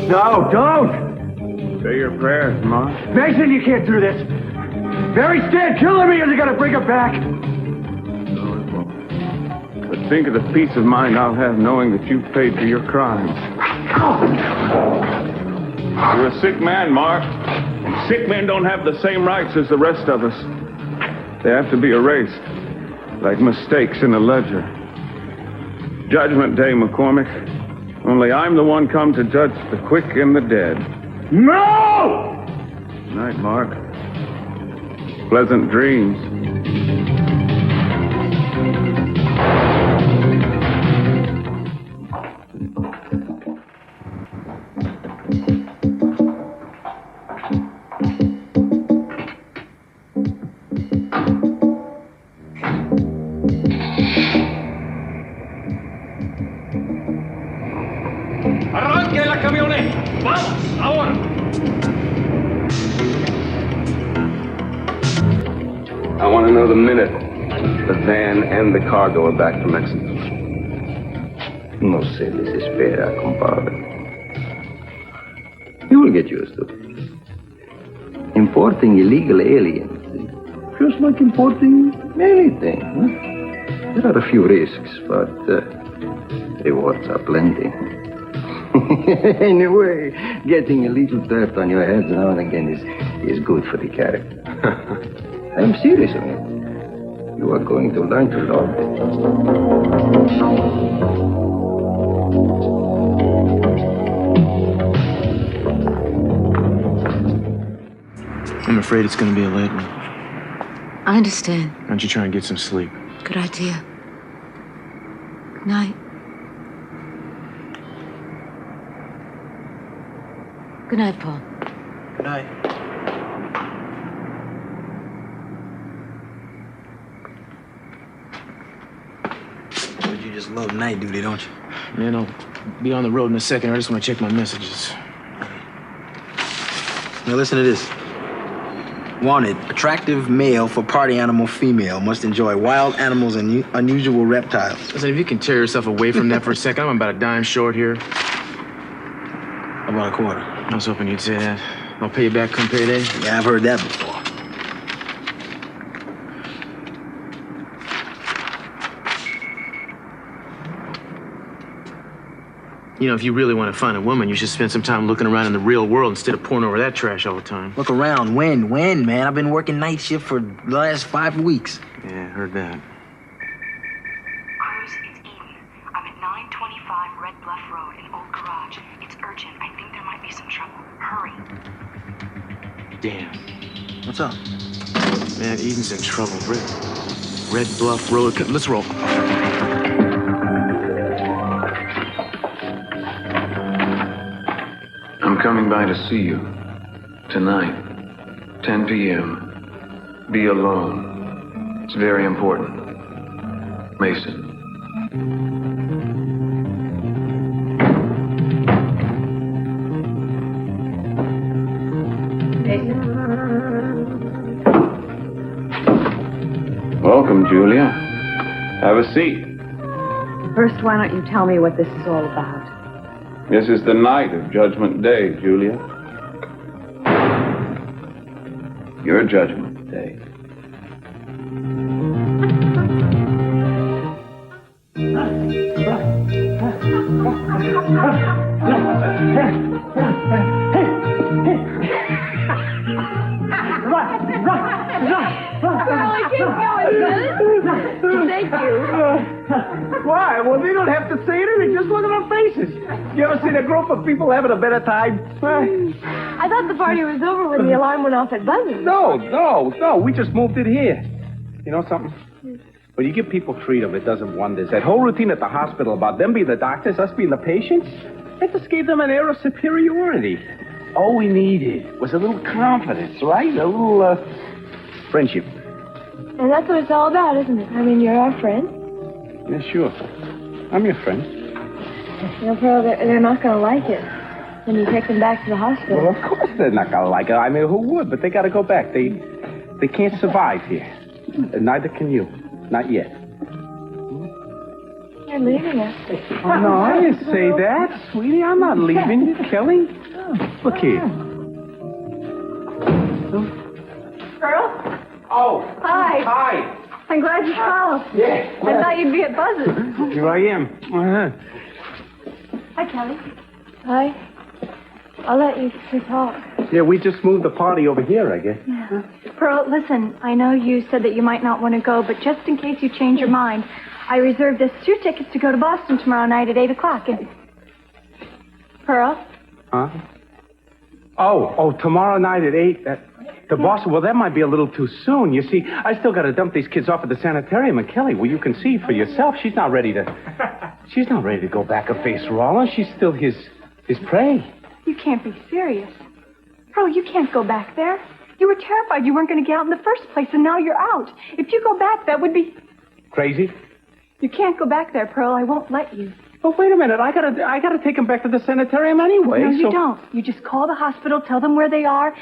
No, don't! Say your prayers, Ma. Mason, you can't do this. Mary's dead. Killing me isn't gonna bring her back. No, it won't. But think of the peace of mind I'll have knowing that you've paid for your crimes. You're a sick man, Mark. And sick men don't have the same rights as the rest of us. They have to be erased, like mistakes in a ledger. Judgment Day, McCormick. Only I'm the one come to judge the quick and the dead. No! Night, Mark. Pleasant dreams. ¡Arranque la camioneta! ¡Vamos, ahora! I want to know the minute the van and the cargo are back to Mexico. No se desespera, compadre. You will get used to it. Importing illegal aliens, just like importing anything. Huh? There are a few risks, but rewards are plenty. Anyway, getting a little dirt on your head now and again is good for the character. I'm serious on it. You are going to learn to love it. I'm afraid it's going to be a late one. I understand. Why don't you try and get some sleep? Good idea. Good night. Good night, Paul. Good night. You just love night duty, don't you? Man, I'll be on the road in a second. I just want to check my messages. Now listen to this. Wanted, attractive male for party animal female. Must enjoy wild animals and unusual reptiles. Listen, if you can tear yourself away from that for a second, I'm about a dime short here. About a quarter. I was hoping you'd say that. I'll pay you back come payday. Yeah, I've heard that before. You know, if you really want to find a woman, you should spend some time looking around in the real world instead of pouring over that trash all the time. Look around. When, man? I've been working night shift for the last 5 weeks. Yeah, heard that. Cruz, it's Eden. I'm at 925 Red Bluff Road in Old Garage. It's urgent. I think there might be some trouble. Hurry. Damn. What's up? Man, Eden's in trouble. Red Bluff Road. Let's roll. I'm coming by to see you. Tonight, 10 p.m. Be alone. It's very important. Mason. Welcome, Julia. Have a seat. First, why don't you tell me what this is all about? This is the night of Judgment Day, Julia. Your Judgment Day. Thank you. Why? Well, they don't have to say anything. Just look at our faces. You ever seen a group of people having a better time? I thought the party was over when the alarm went off at Buzzing. No. We just moved it here. You know something? When you give people freedom, it does them wonders. That whole routine at the hospital about them being the doctors, us being the patients, it just gave them an air of superiority. All we needed was a little confidence, right? A little, friendship. And that's what it's all about, isn't it? I mean, you're our friend. Yeah, sure. I'm your friend. You know, Pearl, they're not going to like it when you take them back to the hospital. Well, of course they're not going to like it. I mean, who would? But they got to go back. They can't survive here. And neither can you. Not yet. Yeah, You're leaving us. Oh, no, I didn't say that, sweetie. I'm not leaving you, Kelly. Look here. Pearl? Oh. Hi. Hi. I'm glad you called. Yeah. I thought you'd be at Buzz's. Here I am. Hi, Kelly. Hi. I'll let you two talk. Yeah, we just moved the party over here, I guess. Yeah. Pearl, listen, I know you said that you might not want to go, but just in case you change your mind, I reserved us 2 tickets to go to Boston tomorrow night at 8 o'clock. And... Pearl? Huh? Oh, tomorrow night at 8 to Boston. Well, that might be a little too soon. You see, I still got to dump these kids off at the sanitarium. And Kelly, well, you can see for yourself, she's not ready to go back and face Rollins. She's still his prey. You can't be serious. Pearl, you can't go back there. You were terrified you weren't going to get out in the first place, and now you're out. If you go back, that would be... Crazy? You can't go back there, Pearl. I won't let you. But wait a minute. I gotta take him back to the sanitarium anyway. No, you don't. You just call the hospital, tell them where they are,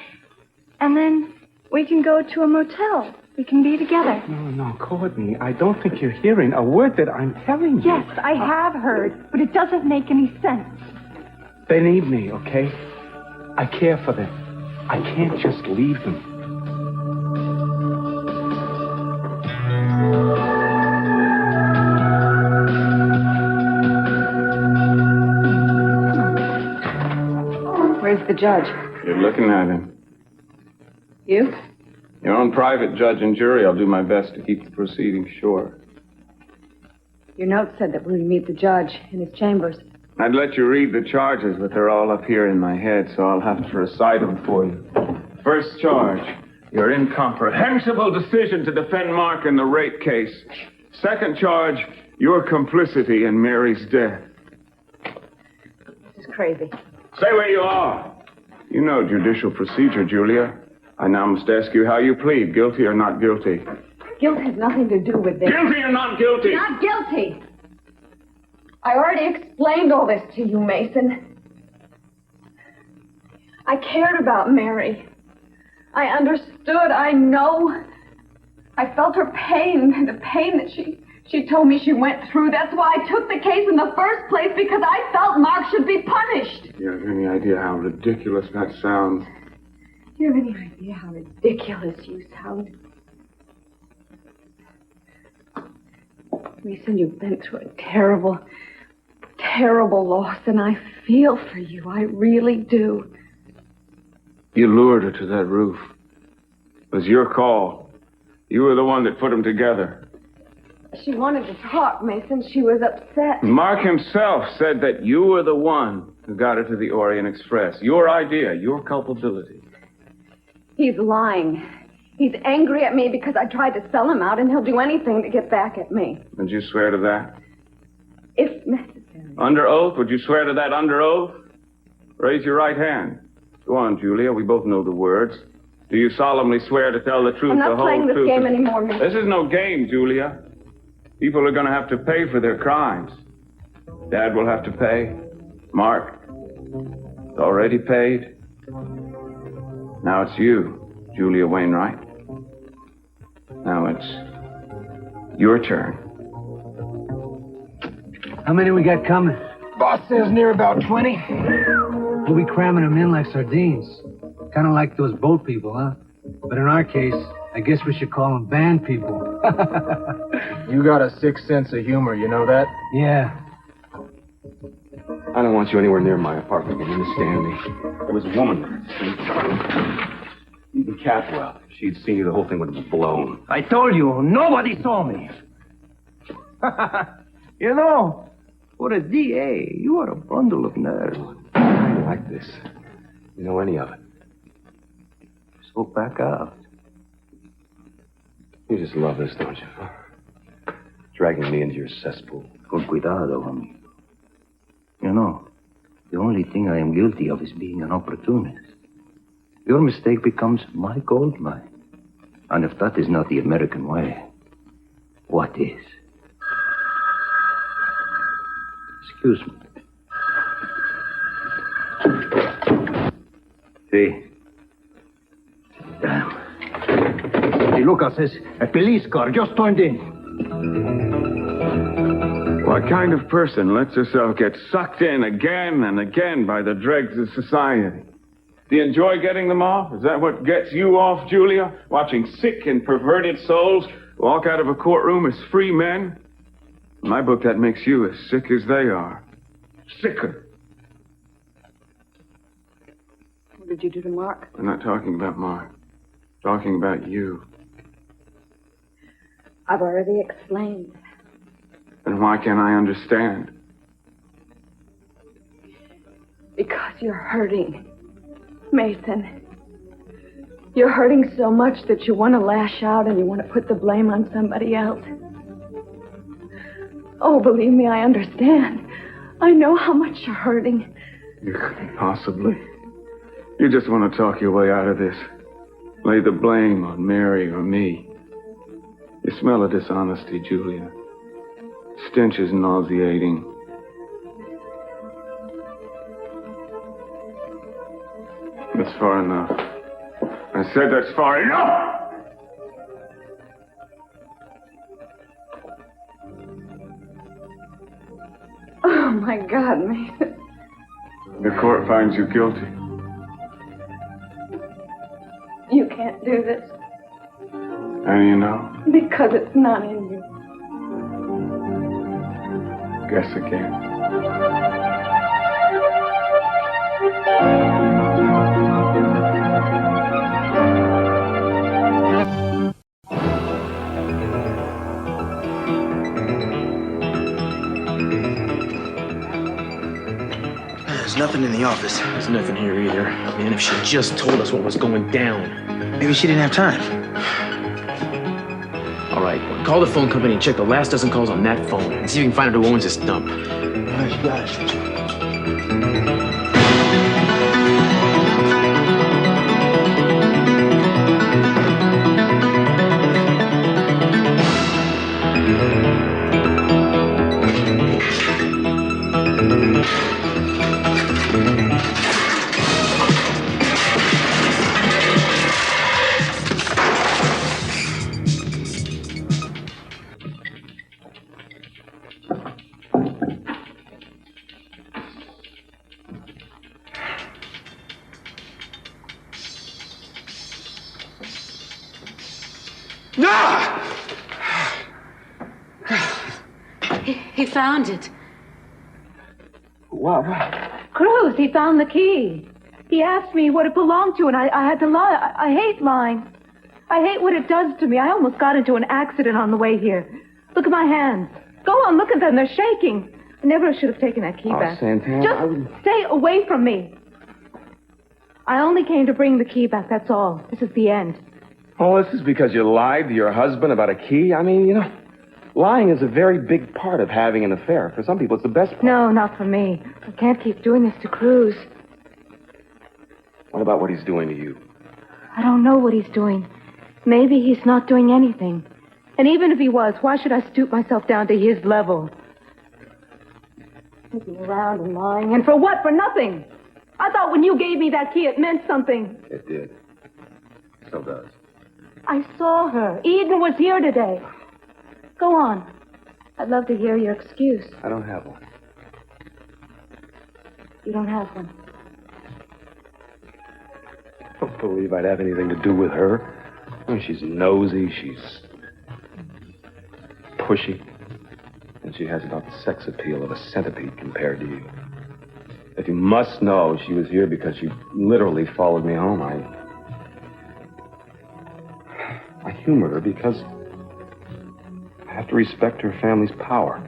and then we can go to a motel. We can be together. No, Courtney. I don't think you're hearing a word that I'm telling you. Yes, I have heard, but it doesn't make any sense. They need me, okay? I care for them. I can't just leave them. Where's the judge? You're looking at him. You? Your own private judge and jury. I'll do my best to keep the proceedings short. Your note said that we would meet the judge in his chambers. I'd let you read the charges, but they're all up here in my head, so I'll have to recite them for you. First charge, your incomprehensible decision to defend Mark in the rape case. Second charge, your complicity in Mary's death. This is crazy. Stay where you are. You know judicial procedure, Julia. I now must ask you how you plead, guilty or not guilty. Guilt has nothing to do with this. Guilty or not guilty? Not guilty. I already explained all this to you, Mason. I cared about Mary. I understood. I know. I felt her pain, the pain that she told me she went through. That's why I took the case in the first place, because I felt Mark should be punished. Do you have any idea how ridiculous that sounds? Do you have any idea how ridiculous you sound? Mason, you've been through a terrible, terrible loss, and I feel for you. I really do. You lured her to that roof. It was your call. You were the one that put them together. She wanted to talk, Mason. She was upset. Mark himself said that you were the one who got her to the Orient Express. Your idea, your culpability. He's lying. He's angry at me because I tried to sell him out, and he'll do anything to get back at me. Would you swear to that? If necessary. Under oath? Would you swear to that under oath? Raise your right hand. Go on, Julia. We both know the words. Do you solemnly swear to tell the truth, I'm the not whole playing this truth? game anymore, Mason. This is no game, Julia. People are going to have to pay for their crimes. Dad will have to pay. Mark, it's already paid. Now it's you, Julia Wainwright. Now it's your turn. How many we got coming? Boss says near about 20. We'll be cramming them in like sardines. Kind of like those boat people, huh? But in our case, I guess we should call them band people. You got a sick sense of humor, you know that? Yeah. I don't want you anywhere near my apartment. You understand me? There was a woman. Even Catwell. If she'd seen you, the whole thing would have been blown. I told you, nobody saw me. You know, for a DA, you are a bundle of nerves. I don't like this. You know any of it? So back out. You just love this, don't you? Huh? Dragging me into your cesspool. Con cuidado, amigo. You know, the only thing I am guilty of is being an opportunist. Your mistake becomes my gold mine. And if that is not the American way, what is? Excuse me. See? Damn. Hey, Lucas says a police car just turned in. What kind of person lets herself get sucked in again and again by the dregs of society? Do you enjoy getting them off? Is that what gets you off, Julia? Watching sick and perverted souls walk out of a courtroom as free men? In my book, that makes you as sick as they are. Sicker. What did you do to Mark? I'm not talking about Mark. I'm talking about you. I've already explained. Then why can't I understand? Because you're hurting, Mason. You're hurting so much that you want to lash out and you want to put the blame on somebody else. Oh, believe me, I understand. I know how much you're hurting. You couldn't possibly. You just want to talk your way out of this. Lay the blame on Mary or me. You smell of dishonesty, Julia. Stench is nauseating. That's far enough. I said that's far enough! Oh, my God, Mason. The court finds you guilty. You can't do this. How do you know? Because it's not in you. Guess again. There's nothing in the office. There's nothing here either. Man, if she just told us what was going down. Maybe she didn't have time. All right, call the phone company and check the last dozen calls on that phone and see if you can find out who owns this dump. Gosh. He found it. What? Cruz, he found the key. He asked me what it belonged to, and I had to lie. I hate lying. I hate what it does to me. I almost got into an accident on the way here. Look at my hands. Go on, look at them. They're shaking. I never should have taken that key back. Santana, Just stay away from me. I only came to bring the key back, that's all. This is the end. Oh, this is because you lied to your husband about a key? I mean, lying is a very big part of having an affair. For some people, it's the best part. No, not for me. I can't keep doing this to Cruz. What about what he's doing to you? I don't know what he's doing. Maybe he's not doing anything. And even if he was, why should I stoop myself down to his level? Sneaking around and lying. And for what? For nothing. I thought when you gave me that key, it meant something. It did. Still does. I saw her. Eden was here today. Go on. I'd love to hear your excuse. I don't have one. You don't have one. I don't believe I'd have anything to do with her. I mean, she's nosy, she's pushy, and she has about the sex appeal of a centipede compared to you. If you must know, she was here because she literally followed me home. I humored her because I have to respect her family's power.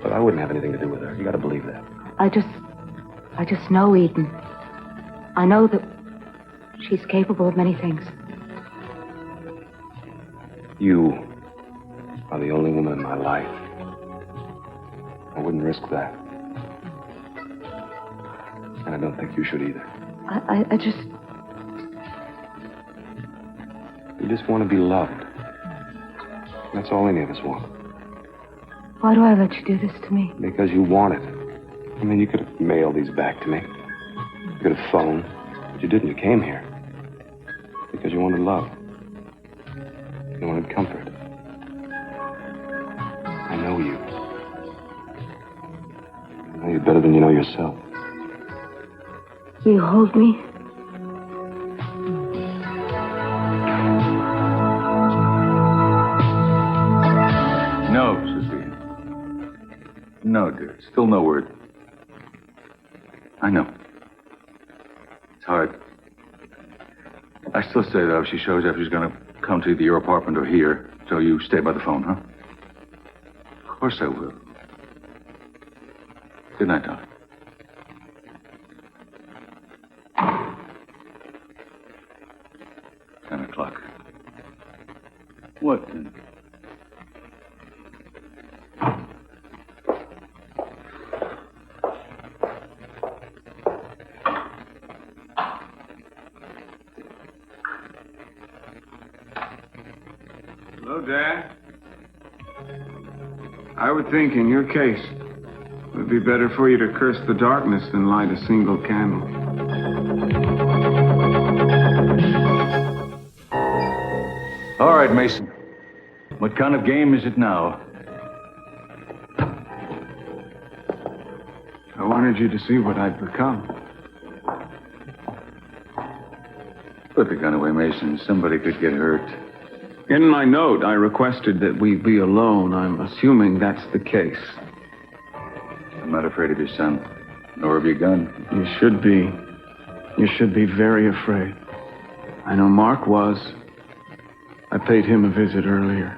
But I wouldn't have anything to do with her. You gotta believe that. I just know Eden. I know that she's capable of many things. You are the only woman in my life. I wouldn't risk that. And I don't think you should either. I just... You just want to be loved. That's all any of us want. Why do I let you do this to me? Because you want it. I mean, you could have mailed these back to me. You could have phoned. But you didn't. You came here. Because you wanted love. You wanted comfort. I know you. better than you know yourself. You hold me? No, Sophia. No, dear. Still no word. I know. It's hard. I still say, though, if she shows up, she's going to come to either your apartment or here. So you stay by the phone, huh? Of course I will. Good night, darling. $10:00. What then? Hello, Dad. I would think in your case, it would be better for you to curse the darkness than light a single candle. All right, Mason. What kind of game is it now? I wanted you to see what I'd become. Put the gun away, Mason. Somebody could get hurt. In my note, I requested that we be alone. I'm assuming that's the case. I'm not afraid of your son, nor of your gun. You should be. You should be very afraid. I know Mark was. I paid him a visit earlier.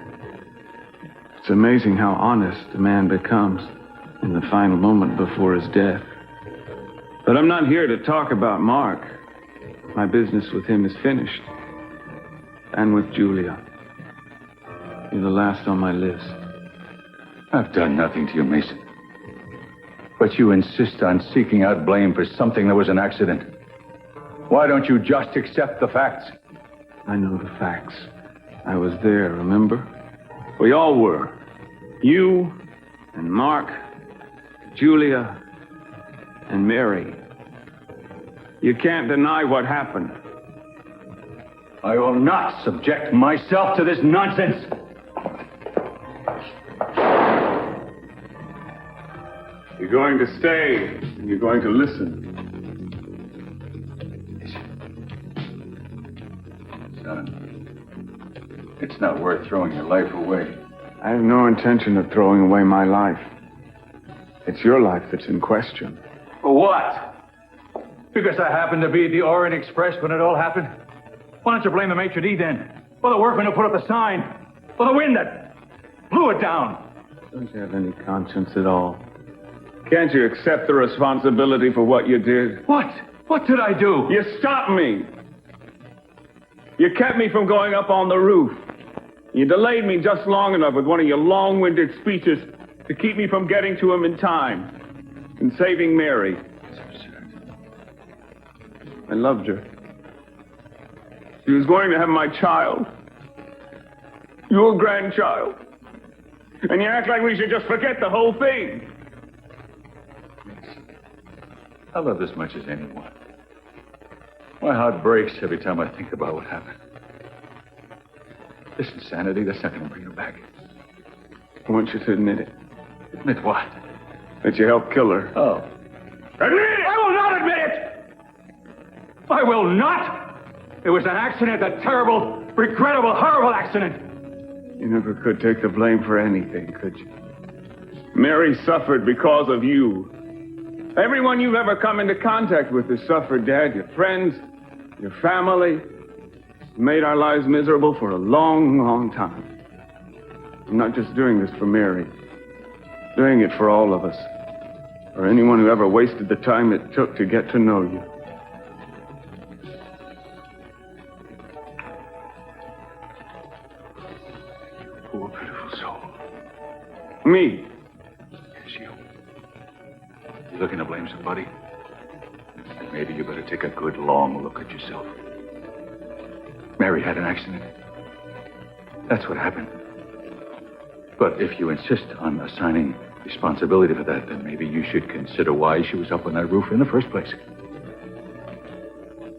It's amazing how honest a man becomes in the final moment before his death. But I'm not here to talk about Mark. My business with him is finished. And with Julia. You're the last on my list. I've done nothing to you, Mason. But you insist on seeking out blame for something that was an accident. Why don't you just accept the facts? I know the facts. I was there, remember? We all were. You and Mark, Julia and Mary. You can't deny what happened. I will not subject myself to this nonsense. You're going to stay, and you're going to listen. Son, it's not worth throwing your life away. I have no intention of throwing away my life. It's your life that's in question. For what? Because I happened to be at the Orient Express when it all happened? Why don't you blame the maitre d' then? Or the workman who put up the sign? Or the wind that blew it down? Don't you have any conscience at all? Can't you accept the responsibility for what you did? What? What did I do? You stopped me. You kept me from going up on the roof. You delayed me just long enough with one of your long-winded speeches to keep me from getting to him in time and saving Mary. I loved her. She was going to have my child. Your grandchild. And you act like we should just forget the whole thing. I love this much as anyone. My heart breaks every time I think about what happened. This insanity, that's not going to bring her back. I want you to admit it. Admit what? That you helped kill her. Oh. Admit it! I will not admit it! I will not! It was an accident, a terrible, regrettable, horrible accident. You never could take the blame for anything, could you? Mary suffered because of you. Everyone you've ever come into contact with has suffered, Dad. Your friends, your family. Made our lives miserable for a long, long time. I'm not just doing this for Mary. Doing it for all of us. For anyone who ever wasted the time it took to get to know you. Poor, pitiful soul. Me. Yes, you. You looking to blame somebody? Then maybe you better take a good, long look at yourself. Mary had an accident. That's what happened. But if you insist on assigning responsibility for that, then maybe you should consider why she was up on that roof in the first place.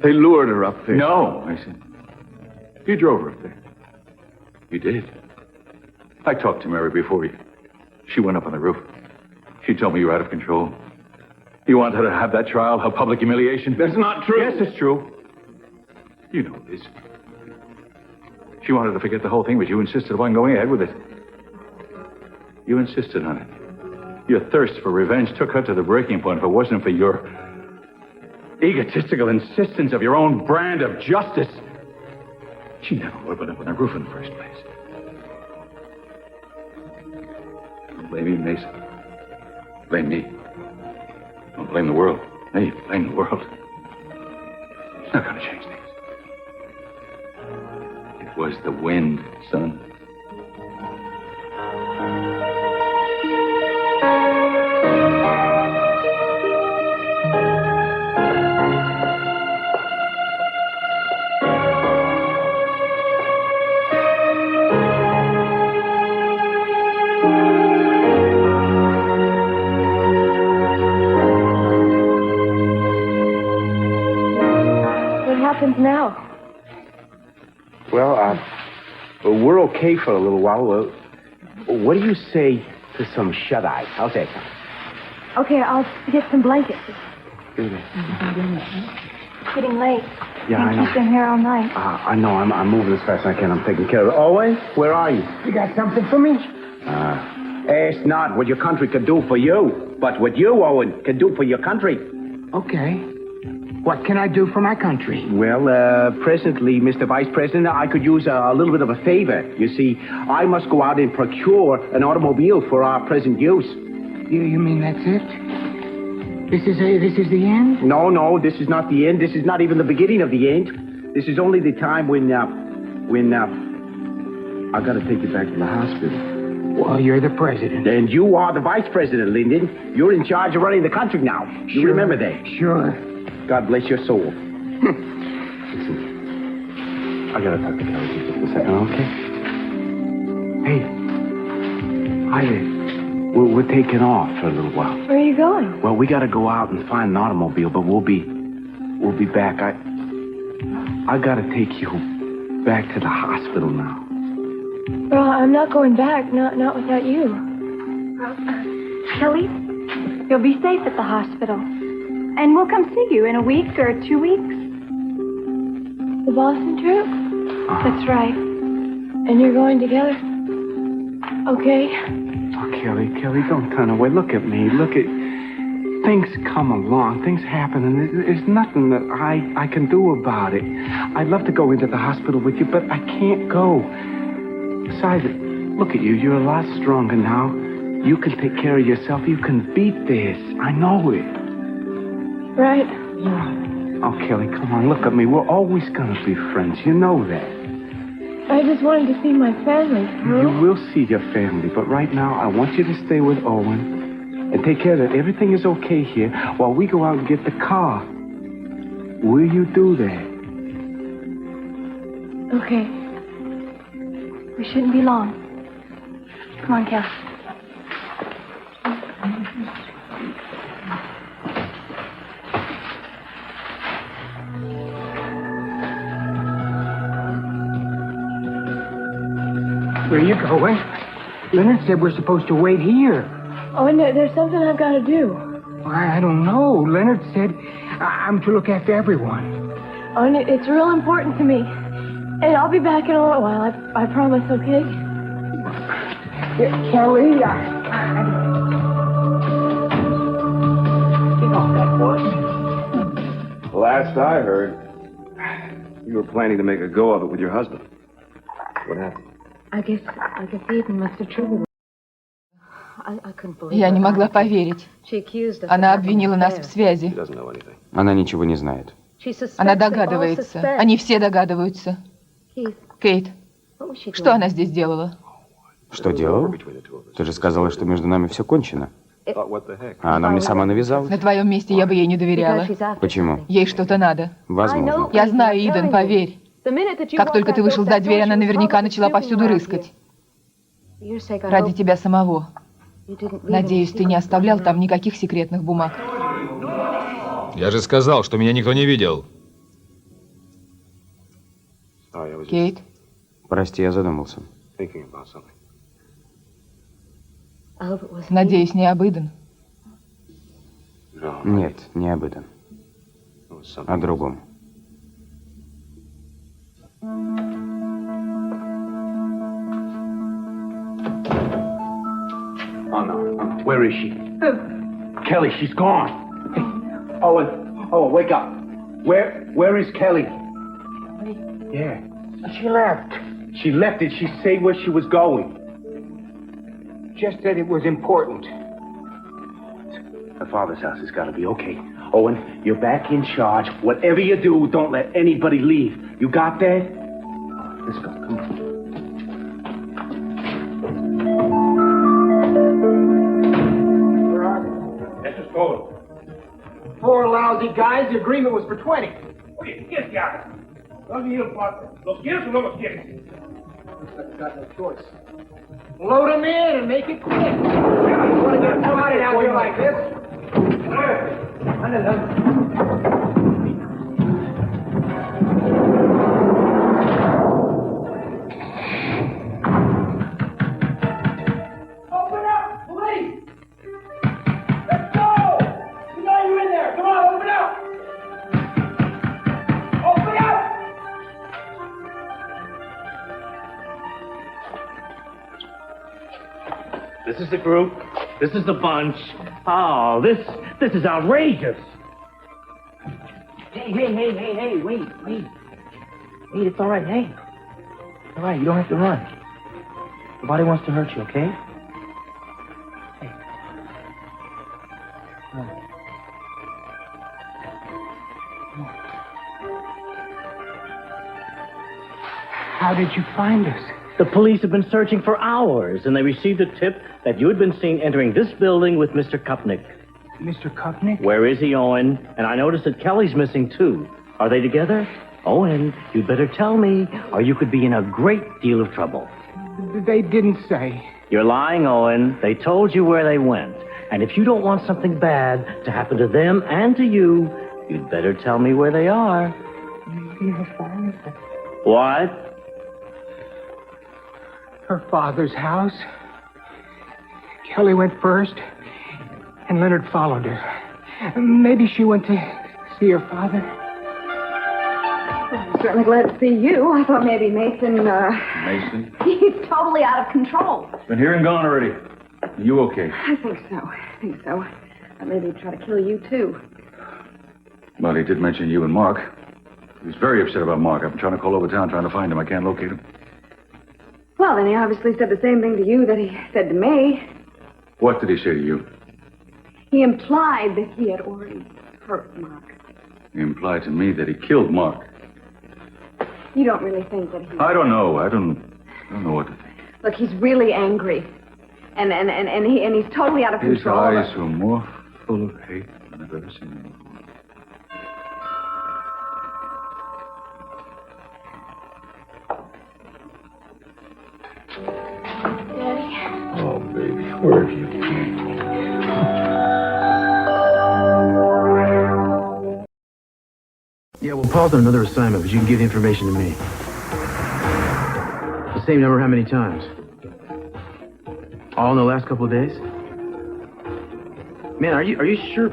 They lured her up there. No, Mason. You drove her up there. You did. I talked to Mary before she went up on the roof. She told me you were out of control. You want her to have that trial, a public humiliation? That's not true. Yes, it's true. You know this. She wanted to forget the whole thing, but you insisted upon going ahead with it. You insisted on it. Your thirst for revenge took her to the breaking point. If it wasn't for your egotistical insistence of your own brand of justice, she never would have been up on the roof in the first place. Don't blame me, Mason. Blame me. Don't blame the world. Hey, blame the world. It's not going to change things. It was the wind, son. Now? Well, we're okay for a little while. What do you say to some shut-eye? How's that sound? Okay, I'll get some blankets. Do that. It's getting late. Yeah, I know. Keep them here all night. I know. I'm moving as fast as I can. I'm taking care of it. Owen, where are you? You got something for me? Ask not what your country can do for you, but what you, Owen, can do for your country. Okay. What can I do for my country? Well, presently, Mr. Vice President, I could use a little bit of a favor. You see, I must go out and procure an automobile for our present use. You mean that's it? This is the end? No, this is not the end. This is not even the beginning of the end. This is only the time when I gotta take you back to the hospital. Well, you're the president. And you are the vice president, Lyndon. You're in charge of running the country now. You remember that? Sure. God bless your soul. Listen, I gotta talk to Kelly just a second, okay? Hey, hi there. We're taking off for a little while. Where are you going? Well, we gotta go out and find an automobile, but we'll be back. I gotta take you back to the hospital now. Well, I'm not going back. Not without you. Kelly, you'll be safe at the hospital. And we'll come see you in a week or 2 weeks. The Boston trip? That's right. And you're going together? Okay. Oh, Kelly, don't turn away. Look at me. Things come along. Things happen, and there's nothing that I can do about it. I'd love to go into the hospital with you, but I can't go. Besides, look at you. You're a lot stronger now. You can take care of yourself. You can beat this. I know it. Right. Oh, Kelly, come on, look at me. We're always gonna be friends. You know that. I just wanted to see my family. You will see your family, but right now, I want you to stay with Owen and take care that everything is okay here while we go out and get the car. Will you do that? Okay. We shouldn't be long. Come on, Kelly. Where are you going? Leonard said we're supposed to wait here. Oh, and there's something I've got to do. I don't know. Leonard said I'm to look after everyone. Oh, and it's real important to me. And I'll be back in a little while. I promise, okay? Kelly, You know that was. Last I heard, you were planning to make a go of it with your husband. What happened? I guess Eden must have triggered. Я не могла поверить. Она обвинила нас в связи. Она ничего не знает. Она догадывается. Они все догадываются. Кейт, что она здесь делала? Что делала? Ты же сказала, что между нами все кончено. А она мне сама навязалась. На твоем месте я бы ей не доверяла. Почему? Ей что-то надо. Возможно. Я знаю, Иден, поверь. Как только ты вышел за дверь, она наверняка начала повсюду рыскать. Ради тебя самого. Надеюсь, ты не оставлял там никаких секретных бумаг. Я же сказал, что меня никто не видел. Кейт? Прости, я задумался. Надеюсь, не об Иден. Нет, не об этом. О другом. Oh, no. Where is she? Who? Kelly, she's gone. Hey, Owen, wake up. Where is Kelly? Yeah. She left. She left. Did she say where she was going? Just said it was important. Her father's house has got to be okay. Owen, you're back in charge. Whatever you do, don't let anybody leave. You got that? Let's go. Come on. This is total. 4 lousy guys. The agreement was for 20. Oye, ¿qué se hace? No has venido el cuarto. ¿Los quieres o no los quieres? Looks like we got no choice. Load them in and make it quick. You want to get started out here like this? Open up, police! Let's go! You know you're in there. Come on, open up! Open up! This is the group. This is the bunch. Oh, this is outrageous. Hey, wait. Wait, it's all right. Hey. It's all right, you don't have to run. Nobody wants to hurt you, okay? Hey. How did you find us? The police have been searching for hours, and they received a tip that you had been seen entering this building with Mr. Kupnick. Mr. Kupnick? Where is he, Owen? And I noticed that Kelly's missing, too. Are they together? Owen, you'd better tell me, or you could be in a great deal of trouble. They didn't say. You're lying, Owen. They told you where they went. And if you don't want something bad to happen to them and to you, you'd better tell me where they are. What? Her father's house. Kelly went first, and Leonard followed her. Maybe she went to see her father. I'm certainly glad to see you. I thought maybe Mason, Mason? he's totally out of control. Been here and gone already. Are you okay? I think so. Maybe he'd try to kill you, too. Well, he did mention you and Mark. He was very upset about Mark. I've been trying to call over town, trying to find him. I can't locate him. Well, then he obviously said the same thing to you that he said to me. What did he say to you? He implied that he had already hurt Mark. He implied to me that he killed Mark. You don't really think that he... I don't know. I don't know what to think. Look, he's really angry. And he's totally out of control. His eyes were more full of hate than I've ever seen them before. Daddy? Oh, baby, where have you been? Yeah, we'll pause on another assignment, but you can give the information to me. The same number how many times? All in the last couple of days? Man, are you sure?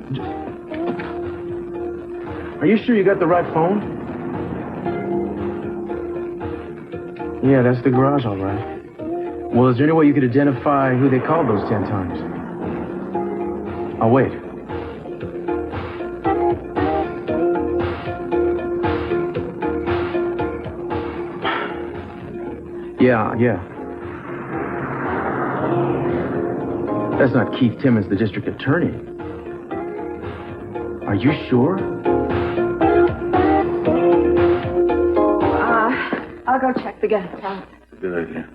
Are you sure you got the right phone? Yeah, that's the garage, all right. Well, is there any way you could identify who they called those 10 times? I'll wait. Yeah. That's not Keith Timmons, the district attorney. Are you sure? I'll go check the guest house. It's a good idea.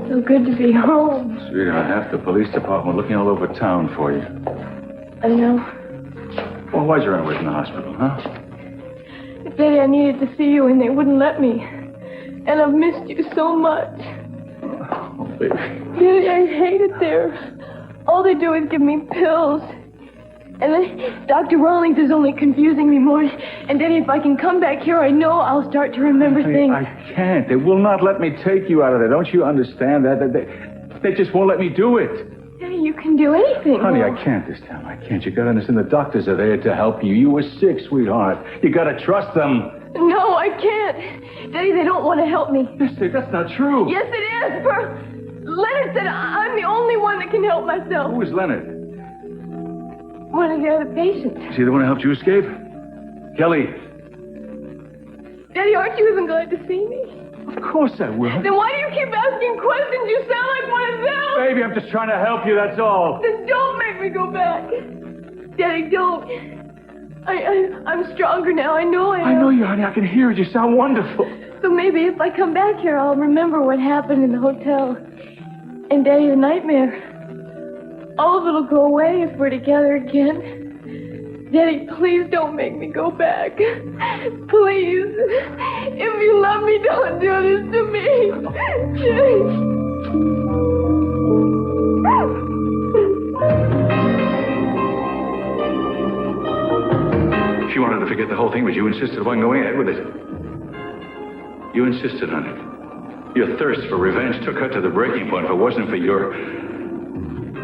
So good to be home. Sweetheart, half the police department looking all over town for you. I know. Well, why'd you run away from the hospital, huh? Daddy, I needed to see you and they wouldn't let me. And I've missed you so much. Oh, baby. Daddy, I hate it there. All they do is give me pills. And then Dr. Rawlings is only confusing me more. And Daddy, if I can come back here, I know I'll start to remember things. I can't. They will not let me take you out of there. Don't you understand that? They just won't let me do it. Daddy, you can do anything. Honey, I can't this time. I can't. You gotta understand, the doctors are there to help you. You were sick, sweetheart. You gotta trust them. No, I can't. Daddy, they don't want to help me. That's not true. Yes, it is. Leonard said I'm the only one that can help myself. Who is Leonard? One of the other patients. Is he the one who helped you escape? Kelly. Daddy, aren't you even glad to see me? Of course I will. Then why do you keep asking questions? You sound like one of them. Baby, I'm just trying to help you, that's all. Then don't make me go back. Daddy, don't. I'm stronger now. I know I am. I know you, honey. I can hear it. You sound wonderful. So maybe if I come back here, I'll remember what happened in the hotel. And Daddy, the nightmare. All of it'll go away if we're together again. Daddy, please don't make me go back. Please. If you love me, don't do this to me. She wanted to forget the whole thing, but you insisted upon going ahead with it. You insisted on it. Your thirst for revenge took her to the breaking point. If it wasn't for your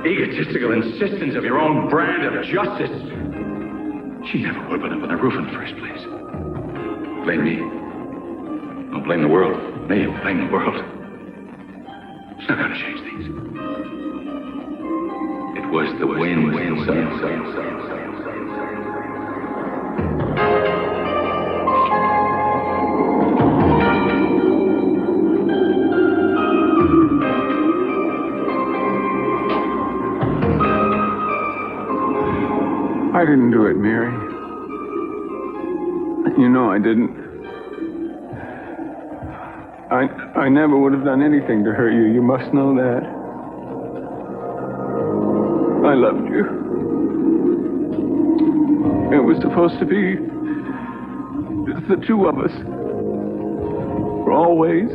egotistical insistence of your own brand of justice, she never would have been up on the roof in the first place. Blame me. Don't blame the world. Me, blame the world. It's not going to change things. It was the win-win. I didn't do it, Mary. You know I didn't. I never would have done anything to hurt you. You must know that. I loved you. It was supposed to be just the two of us. For always.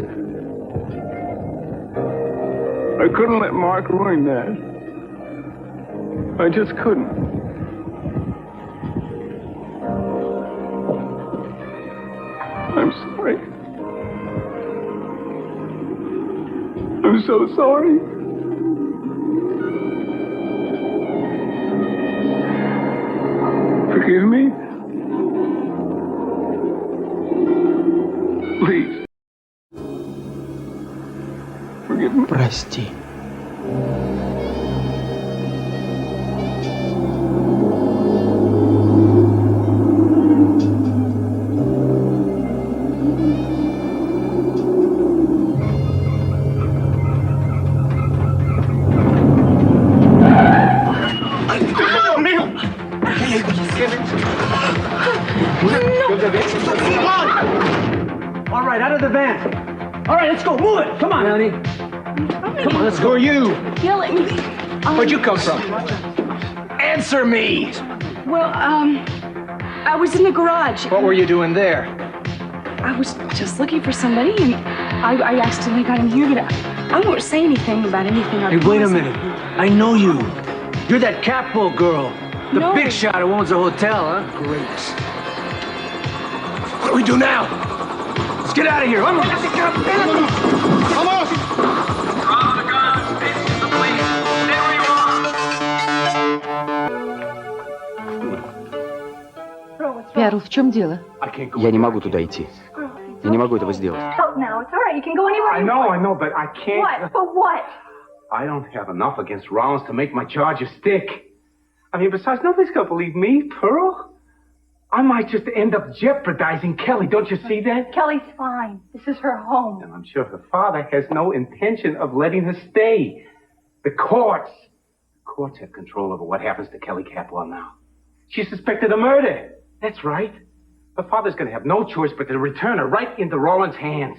I couldn't let Mark ruin that. I just couldn't. I'm sorry. I'm so sorry. Forgive me? Please. Forgive me. Прости. All right, out of the van. All right, let's go. Move it. Come on, honey. Come on, let's go. Who are you? Killing me. Where'd you come from? Answer me. Well, I was in the garage. What were you doing there? I was just looking for somebody, and I accidentally got in here, but I won't say anything about anything. Hey, wait a minute. I know you. You're that Capo girl. The No. big shot who owns the hotel, huh? Great. What do we do now? Let's get out of here. Vamos. Vamos. Перл, в чем дело? Я не могу туда идти. Я не могу этого сделать. Oh, no, it's all right. You can go anywhere I you know, want. I know, but I can't. What? For what? I don't have enough against Rollins to make my charges stick. I mean, besides, nobody's gonna believe me, Pearl. I might just end up jeopardizing Kelly. Don't you see that? Kelly's fine. This is her home. And I'm sure her father has no intention of letting her stay. The courts have control over what happens to Kelly Capwell now. She's suspected of murder. That's right. Her father's going to have no choice but to return her right into Rollins' hands,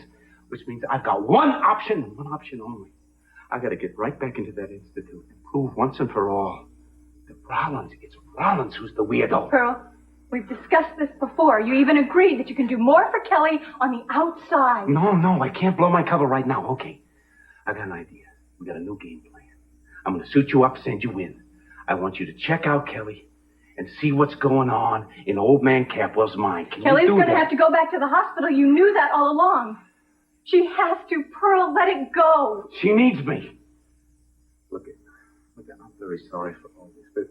which means I've got one option and one option only. I've got to get right back into that institute and prove once and for all that it's Rollins who's the weirdo. Pearl, we've discussed this before. You even agreed that you can do more for Kelly on the outside. No, I can't blow my cover right now. Okay, I got an idea. We got a new game plan. I'm going to suit you up, send you in. I want you to check out Kelly and see what's going on in old man Capwell's mind. Can Kelly's you do going to that? have to go back to the hospital. You knew that all along. She has to. Pearl, let it go. She needs me. Look, I'm very sorry for all this, but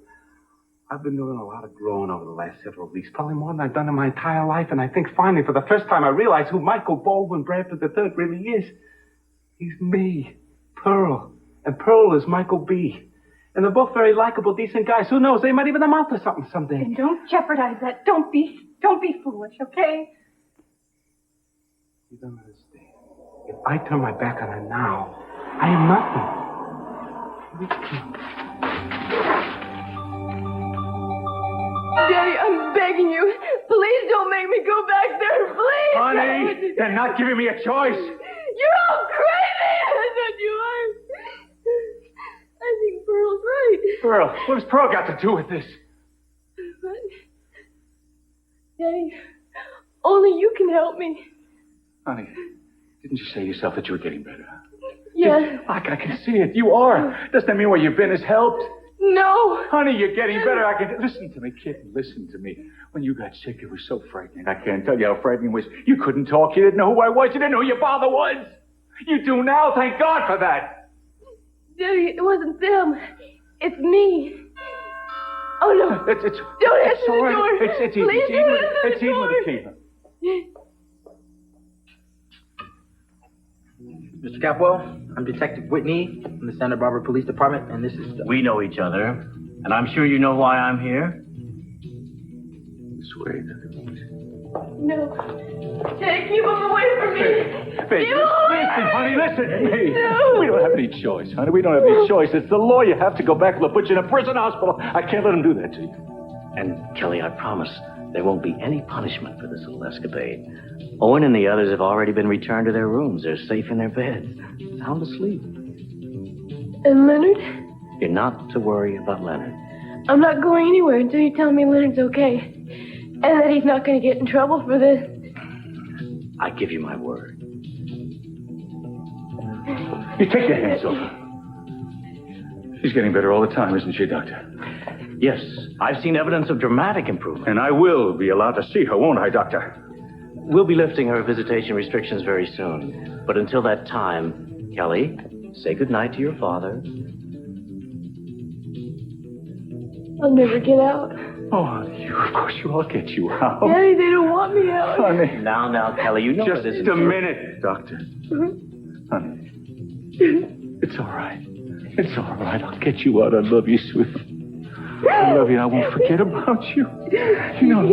I've been doing a lot of growing over the last several weeks, probably more than I've done in my entire life, and I think finally, for the first time, I realize who Michael Baldwin Bradford III really is. He's me, Pearl, and Pearl is Michael B. And they're both very likable, decent guys. Who knows? They might even amount to something someday. And don't jeopardize that. Don't be foolish, okay? You don't understand. If I turn my back on her now, I am nothing. Daddy, I'm begging you. Please don't make me go back there, please. Honey, they're not giving me a choice. You're all crazy. I know you are. I think Pearl's right. Pearl, what has Pearl got to do with this? What? Daddy, only you can help me. Honey, didn't you say yourself that you were getting better? Yes. I can see it. You are. Doesn't that mean where you've been has helped? No. Honey, you're getting better. I can... Listen to me, kid. Listen to me. When you got sick, it was so frightening. I can't tell you how frightening it was. You couldn't talk. You didn't know who I was. You didn't know who your father was. You do now. Thank God for that. Daddy, it wasn't them. It's me. Oh, no. Don't answer the door. It's easy. Please don't answer It's the easy door. with the key. Mr. Capwell, I'm Detective Whitney from the Santa Barbara Police Department, and this is... We know each other, and I'm sure you know why I'm here. This way. No. Daddy, keep him away from me. Baby, listen, honey, listen to me. No. We don't have any choice, honey. We don't have any choice. It's the law. You have to go back. They'll put you in a prison hospital. I can't let them do that to you. And, Kelly, I promise there won't be any punishment for this little escapade. Owen and the others have already been returned to their rooms. They're safe in their beds, sound asleep. And Leonard? You're not to worry about Leonard. I'm not going anywhere until you tell me Leonard's okay. And that he's not going to get in trouble for this. I give you my word. You take your hands off her. She's getting better all the time, isn't she, Doctor? Yes, I've seen evidence of dramatic improvement. And I will be allowed to see her, won't I, Doctor? We'll be lifting her visitation restrictions very soon. But until that time, Kelly, say goodnight to your father. I'll never get out. Oh, honey, of course you will. I'll get you out. Daddy, they don't want me out. Honey. Now, Kelly, you know Just that isn't a true. minute, Doctor. Honey. It's all right. It's all right. I'll get you out. I love you, sweetie. I love you. I won't forget about you. You know,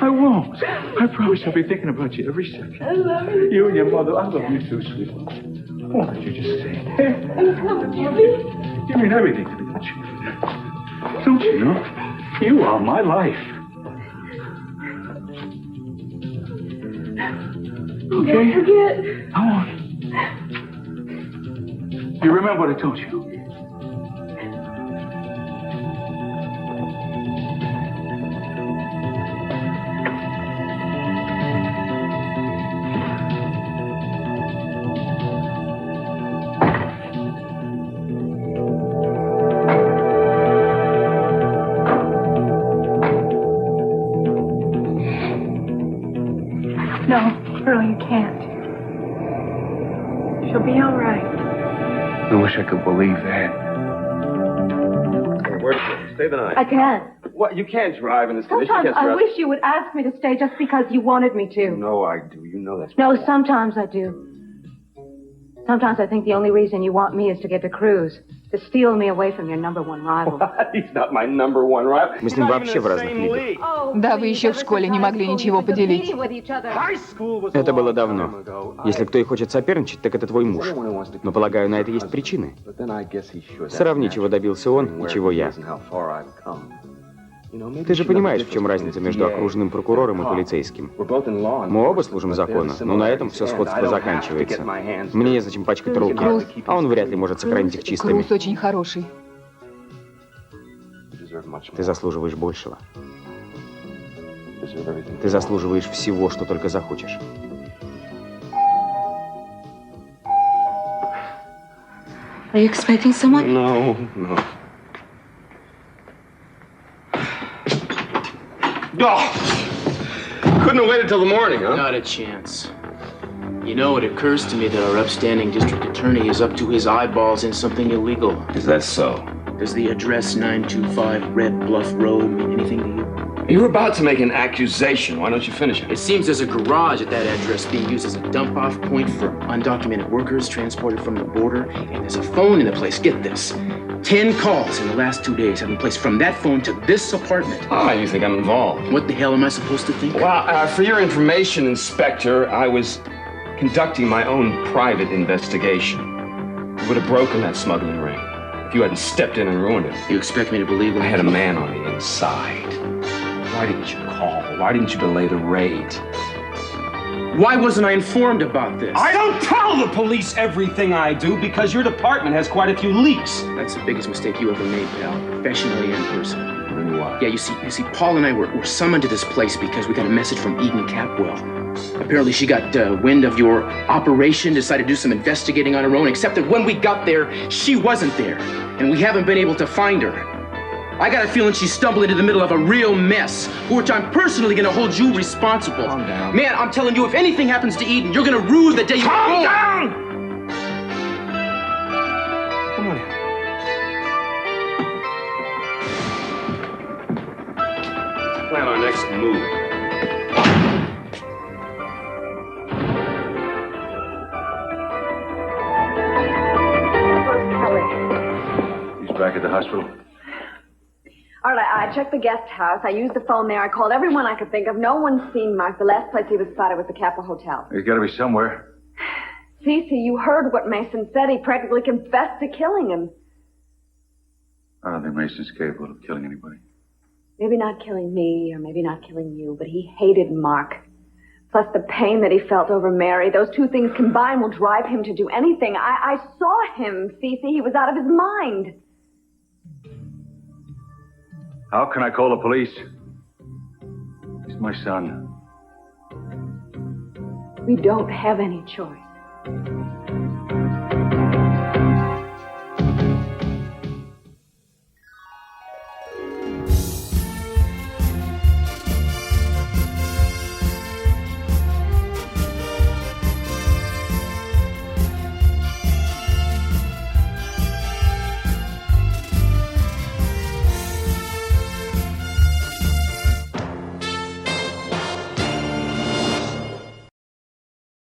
I won't. I promise I'll be thinking about you every second. I love you. You and your mother. I love you too, sweetie. Why don't you just say it? I'm coming, Daddy. You mean everything to me, don't you? Don't you know? You are my life. Okay? Don't forget. I won't. You remember what I told you? No, Pearl, you can't. She'll be all right. I wish I could believe that. Where to go? Stay the night. I can't. What? You can't drive in this condition. Sometimes You can't I drive. wish you would ask me to stay just because you wanted me to. No, I do. You know that's. No, sometimes I do. Sometimes I think the only reason you want me is to get to Cruz, to steal me away from your number one rival. He's not my number one rival. Мы с ним вообще в разных лигах. Да, вы еще в школе не могли ничего поделить. Это было давно. Если кто и хочет соперничать, так это твой муж. Но, полагаю, на это есть причины. Сравни, чего добился он и чего я. Ты же понимаешь, в чем разница между окружным прокурором и полицейским. Мы оба служим закону, но на этом все сходство заканчивается. Мне незачем пачкать руки, а он вряд ли может сохранить их чистыми. Круз очень хороший. Ты заслуживаешь большего. Ты заслуживаешь всего, что только захочешь. Are you expecting someone? No. Couldn't have waited till the morning, huh? Not a chance. You know, it occurs to me that our upstanding district attorney is up to his eyeballs in something illegal. Is that so? Does the address 925 Red Bluff Road mean anything to you? You were about to make an accusation. Why don't you finish it? It seems there's a garage at that address being used as a dump-off point for undocumented workers transported from the border, and there's a phone in the place. Get this. 10 calls in the last 2 days have been placed from that phone to this apartment. Ah, you think I'm involved? What the hell am I supposed to think? Well, for your information, Inspector, I was conducting my own private investigation. You would have broken that smuggling ring if you hadn't stepped in and ruined it. You expect me to believe that? I had a man on the inside. Why didn't you call? Why didn't you delay the raid? Why wasn't I informed about this? I don't tell the police everything I do because your department has quite a few leaks. That's the biggest mistake you ever made, pal. Professionally and personally. Really what? Yeah, you see, Paul and I were summoned to this place because we got a message from Eden Capwell. Apparently she got wind of your operation, decided to do some investigating on her own, except that when we got there, she wasn't there. And we haven't been able to find her. I got a feeling she stumbled into the middle of a real mess, for which I'm personally gonna hold you responsible. Calm down. Man, I'm telling you, if anything happens to Eden, you're gonna rue the day you... Calm down! Come on. Let's plan our next move. He's back at the hospital. All right, I checked the guest house. I used the phone there. I called everyone I could think of. No one's seen Mark. The last place he was spotted was the Capitol Hotel. He's got to be somewhere. Cece, you heard what Mason said. He practically confessed to killing him. I don't think Mason's capable of killing anybody. Maybe not killing me, or maybe not killing you, but he hated Mark. Plus the pain that he felt over Mary. Those two things combined will drive him to do anything. I saw him, Cece. He was out of his mind. How can I call the police? He's my son. We don't have any choice.